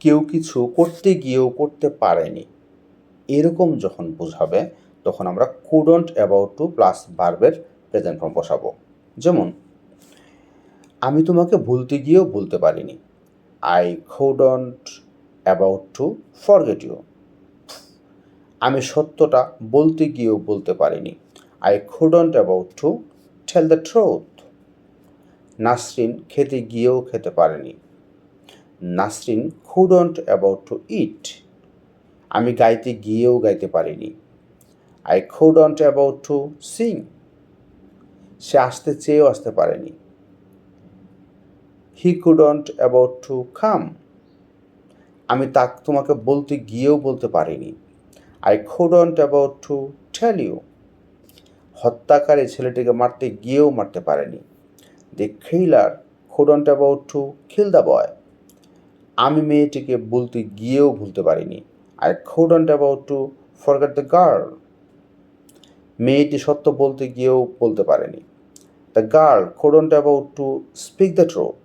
কেউ কিছু করতে গিয়েও করতে পারেনি, এরকম যখন বোঝাবে তখন আমরা কুডন্ট অ্যাবাউট টু প্লাস ভার্বের প্রেজেন্ট ফর্ম বসাবো। যেমন আমি তোমাকে ভুলতে গিয়েও ভুলতে পারিনি, I couldn't about to forget you. আমি সত্যটা বলতে গিয়েও বলতে পারিনি, I couldn't about to tell the truth. Nasrin খেতে গিয়েও খেতে পারেনি, Nasrin couldn't about to eat. আমি গাইতে গিয়েও গাইতে পারিনি, I couldn't about to sing. সে আসতে চেয়েও আসতে পারেনি, he couldn't about to come. আমি তোমাকে বলতে গিয়েও বলতে পারিনি, I couldn't about to tell you. হত্যাকারী ছেলেটিকে মারতে গিয়েও মারতে পারেনি, the killer couldn't about to kill the boy. আমি মেয়েটিকে বলতে গিয়েও ভুলতে পারিনি, I couldn't about to forget the girl. মেয়েটি সত্য বলতে গিয়েও বলতে পারেনি, the girl couldn't about to speak the truth.